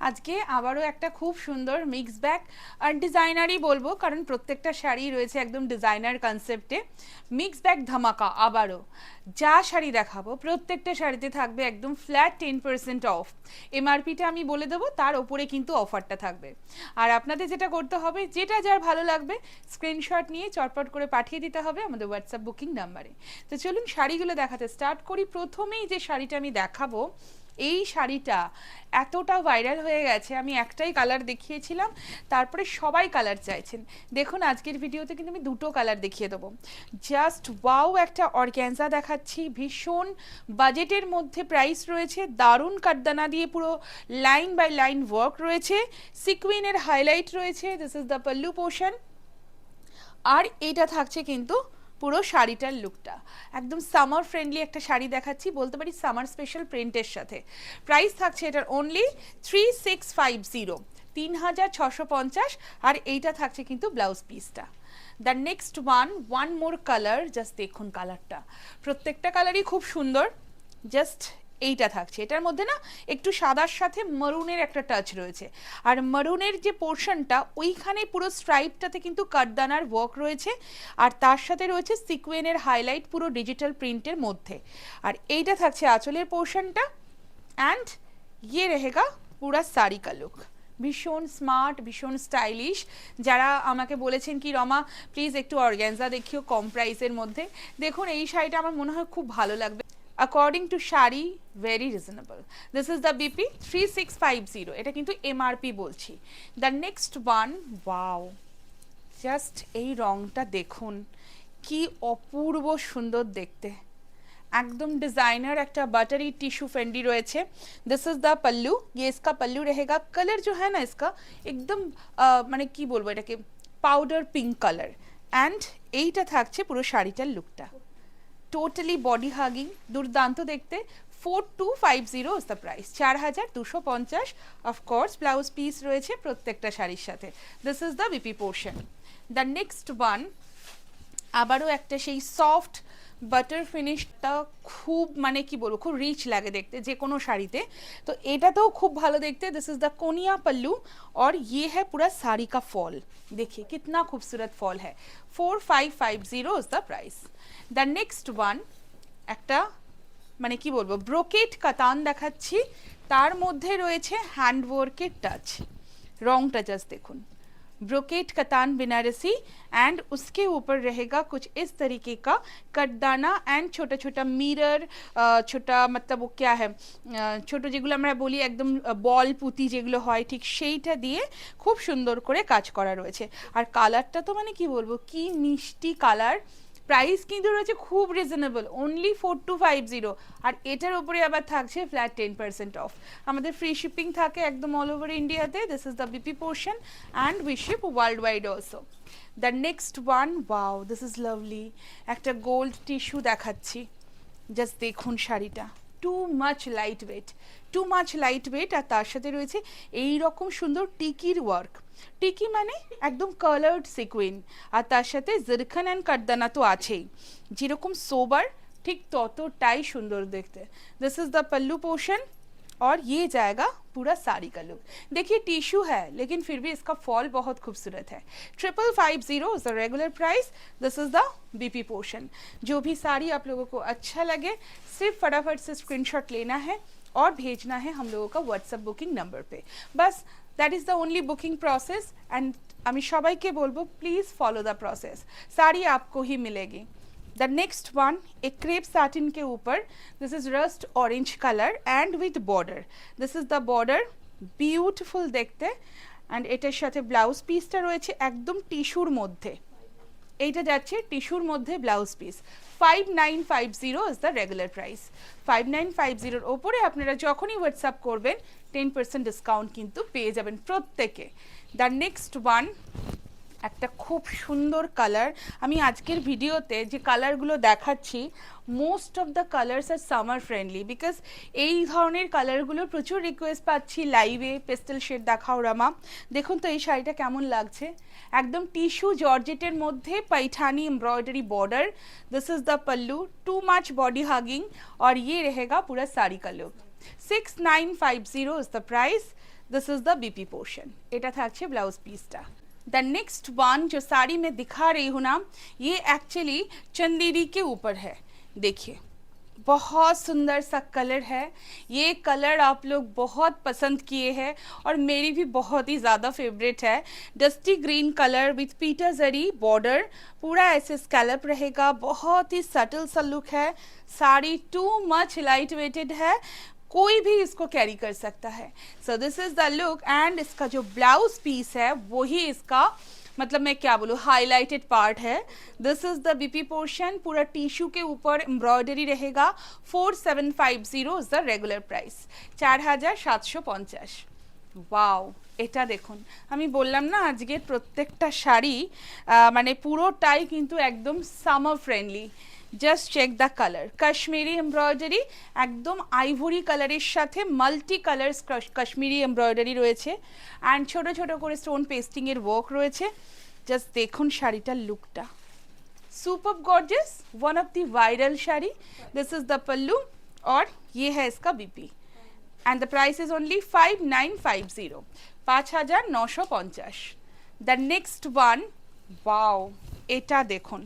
আজকে আবারও একটা খুব সুন্দর মিক্স ব্যাগ আর ডিজাইনারই বলবো, কারণ প্রত্যেকটা শাড়ি রয়েছে একদম ডিজাইনার কনসেপ্টে। মিক্স ব্যাগ ধামাকা আবারও যা শাড়ি দেখাবো প্রত্যেকটা শাড়িতে থাকবে একদম ফ্ল্যাট 10% অফ। এমআরপিটা আমি বলে দেবো, তার ওপরে কিন্তু অফারটা থাকবে। আর আপনাদের যেটা করতে হবে, যেটা যার ভালো লাগবে স্ক্রিনশট নিয়ে চটপট করে পাঠিয়ে দিতে হবে আমাদের হোয়াটসঅ্যাপ বুকিং নাম্বারে। তো চলুন শাড়িগুলো দেখাতে স্টার্ট করি। প্রথমেই যে শাড়িটা আমি দেখাবো, এই শাড়িটা এতটা ভাইরাল হয়ে গেছে, আমি একটাই কালার দেখিয়েছিলাম, তারপরে সবাই কালার চাইছেন। দেখুন আজকের ভিডিওতে কিন্তু আমি দুটো কালার দেখিয়ে দেবো। জাস্ট ওয়াও, একটা অর্গ্যানজা দেখাচ্ছি, ভীষণ বাজেটের মধ্যে প্রাইস রয়েছে, দারুণ কাটদানা দিয়ে পুরো লাইন বাই লাইন ওয়ার্ক রয়েছে, সিকুইনের হাইলাইট রয়েছে। This is the pallu portion, আর এটা থাকছে কিন্তু পুরো শাড়িটার লুকটা একদম সামার ফ্রেন্ডলি একটা শাড়ি দেখাচ্ছি, বলতে পারি সামার স্পেশাল প্রিন্টের সাথে। প্রাইস থাকছে এটার অনলি 3650, 3650, আর এইটা থাকছে কিন্তু ব্লাউজ পিসটা। The next one more colour, just দেখুন কালারটা, প্রত্যেকটা কালারই খুব সুন্দর। জাস্ট এইটা থাকছে, এটার মধ্যে না একটু সাদার সাথে মারুনের একটা টাচ রয়েছে, আর মারুনের যে পোর্শনটা ওইখানে পুরো স্ট্রাইপটাতে কিন্তু কাটদানার ওয়ার্ক রয়েছে, আর তার সাথে রয়েছে সিকুয়েনের হাইলাইট পুরো ডিজিটাল প্রিন্টের মধ্যে। আর এইটা থাকছে আঁচলের পোর্শনটা, অ্যান্ড ইয়ে রেহেগা পুরা শাড়ি কা লুক। ভীষণ স্মার্ট, ভীষণ স্টাইলিশ। যারা আমাকে বলেছেন কি রমা প্লিজ একটু অর্গ্যানজা দেখিও কম প্রাইসের মধ্যে, দেখুন এই শাড়িটা আমার মনে হয় খুব ভালো লাগবে। According to sari very reasonable. This is the BP 3650, এটা কিন্তু এমআরপি বলছি। The next one, wow, just এই রংটা দেখুন কি অপূর্ব সুন্দর দেখতে, एकदम डिजाइनर একটা बटरी टिश्यू फेंडी রয়েছে। दिस इज द पल्लू, ये इसका पल्लू रहेगा। कलर जो है ना इसका एकदम মানে কি বলবো এটাকে, পাউডার পিঙ্ক কালার, অ্যান্ড এইটা থাকছে পুরো শাড়িটার লুকটা, টোটালি বডি হাগিং, দুর্দান্ত দেখতে। 4250 is the price, 4250। Of course blouse piece রয়েছে প্রত্যেকটা শাড়ির সাথে। This is the BP portion. The next one, আবারও একটা সেই সফট বাটার ফিনিশটা, খুব মানে কি বলবো, খুব রিচ লাগে দেখতে যে কোনো শাড়িতে, তো এটাতেও খুব ভালো দেখতে। दिस इज द कोनिया पल्लू, और ये है पूरा साड़ी का फॉल, देखिए कितना खूबसूरत फॉल है। 4550 is the price. The next one, একটা মানে কি বলবো ব্রোকেট কাতান দেখাচ্ছি, তার মধ্যে রয়েছে হ্যান্ডওয়ার্কের টাচ। রংটা জাস্ট দেখুন, ब्रोकेट कतान बनारसी, एंड उसके ऊपर रहेगा कुछ इस तरीके का कटदाना एंड छोटा छोटा मिरर, छोटा मतलब वो क्या है, ছোটো যেগুলো আমরা বলি একদম বল পুঁতি যেগুলো হয় ঠিক সেইটা দিয়ে খুব সুন্দর করে কাজ করা রয়েছে। আর কালারটা তো মানে কি বলবো, কি মিষ্টি কালার। প্রাইস কিন্তু রয়েছে খুব রিজনেবল, অনলি 4250, আর এটার উপরে আবার থাকছে ফ্ল্যাট 10% অফ। আমাদের ফ্রি শিপিং থাকে একদম অল ওভার ইন্ডিয়াতে। This is the BP portion, and we ship worldwide also. The next one, wow this is lovely, একটা গোল্ড টিস্যু দেখাচ্ছি, জাস্ট দেখুন শাড়িটা, too much light weight, too much light weight, আর তার সাথে রয়েছে এই রকম সুন্দর টিকির ওয়ার্ক। টিকি মানে একদম কালার্ড সিকুইন, আর তার সাথে জিরখান অ্যান্ড কাটদানা তো আছেই, যেরকম সোবার ঠিক ততটাই সুন্দর দেখতে। This is the pallu portion, और ये जाएगा पूरा साड़ी का लुक। देखिए टिश्यू है लेकिन फिर भी इसका फॉल बहुत खूबसूरत है। 5550 is the regular price. This is the BP portion. जो भी साड़ी आप लोगों को अच्छा लगे सिर्फ फटाफट से स्क्रीनशॉट लेना है और भेजना है हम लोगों का व्हाट्सएप बुकिंग नंबर पे, बस that is the only booking process. And আমি সবাইকে বলবো please follow the process, sari आपको ही मिलेगी। The next one, a crepe satin के ऊपर, this is rust orange color and with border. This is the border, beautiful দেখতে, and এটার সাথে ব্লাউজ পিসটা রয়েছে একদম টিস্যুর মধ্যে, এইটা যাচ্ছে টিস্যুর মধ্যে blouse piece. 5950 is the regular price. 5950 ওপরে আপনারা যখনই হোয়াটসঅ্যাপ করবেন 10% ডিসকাউন্ট কিন্তু পেয়ে যাবেন প্রত্যেকে। দ্য নেক্সট ওয়ান, একটা খুব সুন্দর কালার, আমি আজকের ভিডিওতে যে কালারগুলো দেখাচ্ছি most of the colours are summer friendly, because এই ধরনের কালারগুলোর প্রচুর রিকোয়েস্ট পাচ্ছি লাইভে, পেস্টেল শেড দেখাও রামা। দেখুন তো এই শাড়িটা কেমন লাগছে, একদম টিস্যু জর্জেটের মধ্যে Paithani embroidery border. This is the pallu, too much body hugging, और ये रहेगा पूरा साड़ी का look. 6950 is the price. This is the BP portion. এটা থাকছে ব্লাউজ পিসটা। द नेक्स्ट वन जो साड़ी में दिखा रही हूँ ना, ये एक्चुअली चंदेरी के ऊपर है। देखिए बहुत सुंदर सा कलर है, ये कलर आप लोग बहुत पसंद किए हैं और मेरी भी बहुत ही ज़्यादा फेवरेट है। Dusty green colour with Peter zari border, पूरा ऐसे स्कैलप रहेगा, बहुत ही सटल सा लुक है। Sari too much light weighted है, कोई भी इसको कैरी कर सकता है। So this is the look and इसका जो ब्लाउज पीस है वही इसका मतलब मैं क्या बोलूँ हाईलाइटेड पार्ट है। This is the BP portion, पूरा टिश्यू के ऊपर एम्ब्रॉयडरी रहेगा। 4750 is the regular price, 4750। Wow, এটা দেখুন, আমি বললাম না আজকের প্রত্যেকটা শাড়ি মানে পুরোটাই কিন্তু একদম summer friendly. Just check the colour, Kashmiri embroidery, একদম আইভরি কালারের সাথে মাল্টি কালার্স কাশ্মীরি এমব্রয়ডারি রয়েছে অ্যান্ড ছোট ছোট করে স্টোন পেস্টিংয়ের ওয়ার্ক রয়েছে। জাস্ট দেখুন শাড়িটার লুকটা, superb gorgeous, one of the viral sari. This is the pallu और ये है इसका BP and the price is only 5950, 5950। The next one, wow এটা দেখুন,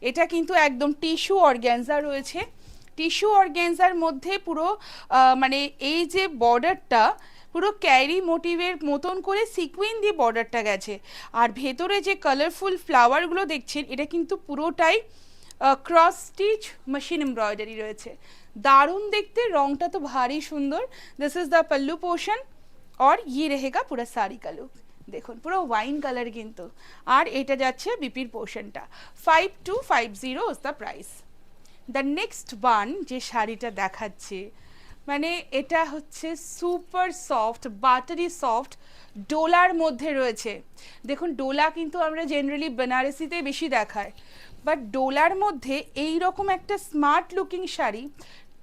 এটা কিন্তু একদম টিস্যু অর্গ্যানজা রয়েছে। টিস্যু অর্গ্যানজার মধ্যে পুরো মানে এই যে বর্ডারটা পুরো ক্যারি মোটিভের মতন করে সিকুয়েন দিয়ে বর্ডারটা গেছে আর ভেতরে যে কালারফুল ফ্লাওয়ারগুলো দেখছেন এটা কিন্তু পুরোটাই ক্রস স্টিচ মেশিন এমব্রয়ডারি রয়েছে। দারুণ দেখতে, রংটা তো ভারী সুন্দর। This is the pallu portion और ये रहेगा पूरा साड़ी का लुक। দেখুন পুরো ওয়াইন কালার কিন্তু, আর এটা যাচ্ছে বিপির পোর্শনটা। 5250 is the price. The next one যে শাড়িটা দেখাচ্ছে মানে এটা হচ্ছে সুপার সফট, বাটারি সফট, ডোলার মধ্যে রয়েছে। দেখুন ডোলা কিন্তু আমরা জেনারেলি বেনারসিতে বেশি দেখায়, বাট ডোলার মধ্যে এই রকম একটা smart looking sari,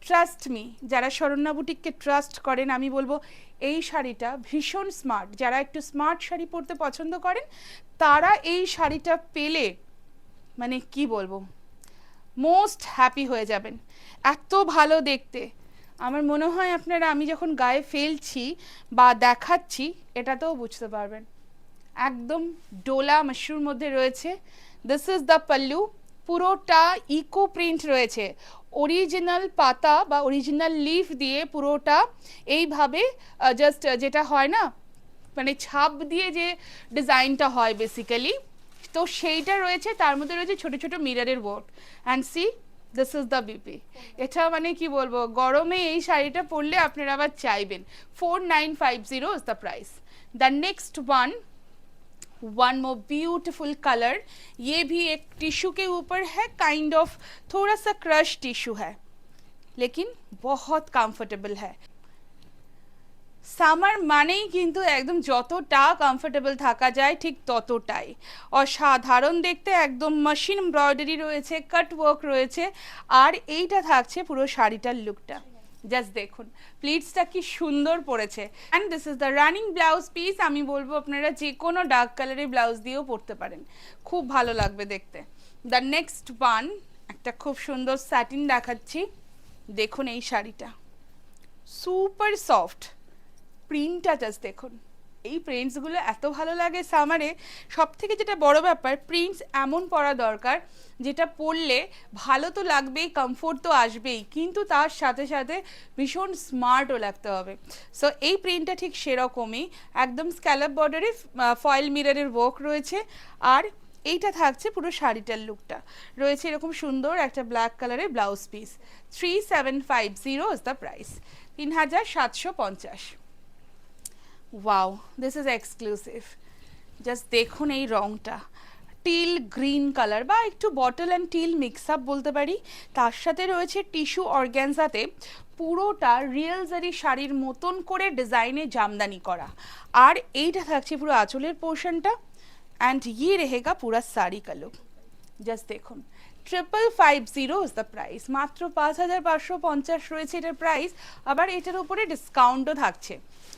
trust me, যারা শরণ্যা বুটিককে ট্রাস্ট করেন আমি বলবো এই শাড়িটা ভীষণ স্মার্ট। যারা একটু স্মার্ট শাড়ি পরতে পছন্দ করেন তারা এই শাড়িটা পেলে মানে কি বলবো মোস্ট হ্যাপি হয়ে যাবেন, এত ভালো দেখতে। আমার মনে হয় আপনারা আমি যখন গায়ে ফেলছি বা দেখাচ্ছি এটাতেও বুঝতে পারবেন, একদম ডোলা মাশরুর মধ্যে রয়েছে। দিস ইজ দ্য পল্লু, পুরোটা ইকো প্রিন্ট রয়েছে, অরিজিনাল পাতা বা অরিজিনাল লিফ দিয়ে পুরোটা এইভাবে জাস্ট যেটা হয় না মানে ছাপ দিয়ে যে ডিজাইনটা হয় বেসিক্যালি, তো সেইটা রয়েছে। তার মধ্যে রয়েছে ছোট ছোট মিররের work and see this is the BP. এটা মানে কি বলবো, গরমে এই শাড়িটা পরলে আপনারা আবার চাইবেন। 4950 is the price. The next one, one more beautiful colour, ये भी एक टिश्यू के ऊपर है, काइंड ऑफ थोड़ा सा क्रश टिश्यू है लेकिन बहुत कंफर्टेबल है। সামার মানেই কিন্তু একদম যতটা কমফোর্টেবল থাকা যায় ঠিক ততটাই অসাধারণ দেখতে, একদম মেশিন এমব্রয়ডারি রয়েছে, কাট ওয়ার্ক রয়েছে আর এইটা থাকছে পুরো শাড়িটার লুকটা। জাস্ট দেখুন প্লিটসটা কি সুন্দর পড়েছে and this is the running blouse piece. আমি বলবো আপনারা যে কোনো ডার্ক কালারের ব্লাউজ দিয়েও পরতে পারেন, খুব ভালো লাগবে দেখতে। দ্য নেক্সট ওয়ান, একটা খুব সুন্দর স্যাটিন দেখাচ্ছি। দেখুন এই শাড়িটা সুপার সফট, প্রিন্টটা জাস্ট দেখুন, এই প্রিন্টসগুলো এত ভালো লাগে সামারে। সব থেকে যেটা বড় ব্যাপার, প্রিন্টস এমন পরা দরকার যেটা পরলে ভালো তো লাগবেই, কমফোর্ট তো আসবেই, কিন্তু তার সাথে সাথে ভীষণ স্মার্টও লাগতে হবে। সো এই প্রিন্টটা ঠিক সেরকমই, একদম স্ক্যালপ বর্ডারে ফয়েল মিররের ওয়ার্ক রয়েছে আর এইটা থাকছে পুরো শাড়িটার লুকটা রয়েছে এরকম সুন্দর একটা ব্ল্যাক কালারের blouse piece. 3750 is the price, 3750। Wow, this is exclusive. Just দেখুন এই রংটা, টিল গ্রিন কালার বা একটু bottle and till mix up বলতে পারি, তার সাথে রয়েছে টিস্যু অর্গ্যানজাতে পুরোটা রিয়েল জারি শাড়ির মতন করে ডিজাইনে জামদানি করা আর এইটা থাকছে পুরো আঁচলের পোর্শনটা অ্যান্ড ইয়ে রেহেগা পুরা শাড়ি का लुक। জাস্ট দেখুন 5550 ইজ দ্য প্রাইস, মাত্র 5550 রয়েছে এটার প্রাইস, আবার এটার উপরে ডিসকাউন্টও থাকছে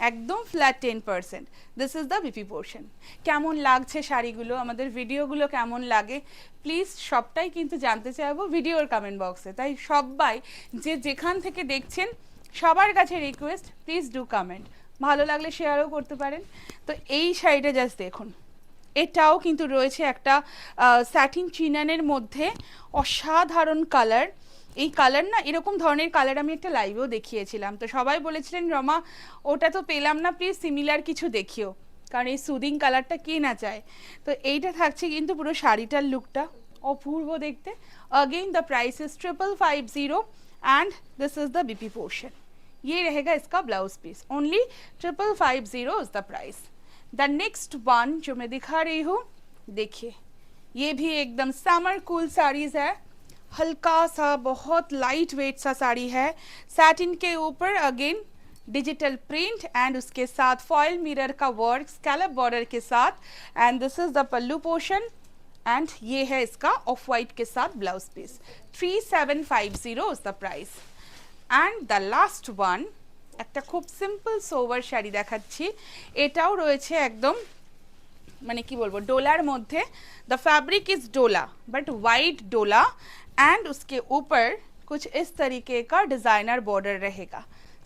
একদম flat 10%। This is the BP portion. কেমন লাগছে শাড়িগুলো, আমাদের ভিডিওগুলো কেমন লাগে প্লিজ সবটাই কিন্তু জানতে চাইবো ভিডিওর কমেন্ট বক্সে। তাই সবাই যে যেখান থেকে দেখছেন সবার কাছে রিকোয়েস্ট, প্লিজ ডু কমেন্ট, ভালো লাগলে শেয়ারও করতে পারেন। তো এই শাড়িটা জাস্ট দেখুন, এটাও কিন্তু রয়েছে একটা স্যাটিন চিনানের মধ্যে, অসাধারণ কালার। এই কালার না, এরকম ধরনের কালার আমি একটা লাইভেও দেখিয়েছিলাম, তো সবাই বলেছিলেন রমা ওটা তো পেলাম না, প্লিজ সিমিলার কিছু দেখিও, কারণ এই সুদিং কালারটা কে না চায়। তো এইটা থাকছে কিন্তু পুরো শাড়িটার লুকটা অপূর্ব দেখতে। Again the price is 5550 and this is the BP portion. ये रहेगा इसका blouse piece, only 5550 is the price. The next one जो मैं दिखा रही हूँ, देखिए ये भी एकदम समर कूल साड़ीज है, हल्का सा बहुत लाइट वेट सा साड़ी है, सैटिन के ऊपर अगेन डिजिटल प्रिंट एंड उसके साथ फॉयल मिरर का वर्क स्कैलप बॉर्डर के साथ, and this is the pallu portion and ये है इसका ऑफ वाइट के साथ blouse piece. 3750 is the price. And the last one একটা খুব সিম্পল সোভার শাড়ি দেখাচ্ছি, এটাও রয়েছে একদম মানে কি বলবো डोलार মধ্যে। द फैब्रिक इज डोला बट वाइट डोला एंड उसके ऊपर कुछ इस तरीके का डिजाइनर बॉर्डर रहेगा।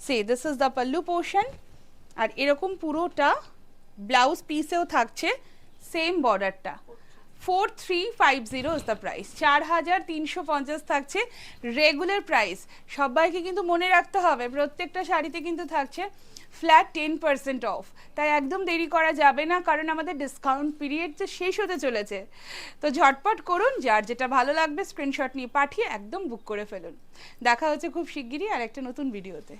से this is the pallu portion আর এরকম পুরোটা ব্লাউজ পিসেও থাকছে সেম বর্ডারটা। 4350 ইজ দ্য প্রাইস, 4350 থাকছে রেগুলার প্রাইস। সবাইকে কিন্তু মনে রাখতে হবে প্রত্যেকটা শাড়িতে কিন্তু থাকছে ফ্ল্যাট 10% অফ, তাই একদম দেরি করা যাবে না, কারণ আমাদের ডিসকাউন্ট পিরিয়ড যে শেষ হতে চলেছে। তো ঝটপট করুন, যার যেটা ভালো লাগবে স্ক্রিনশট নিয়ে পাঠিয়ে একদম বুক করে ফেলুন। দেখা হচ্ছে খুব শিগগিরই আর একটা নতুন ভিডিওতে।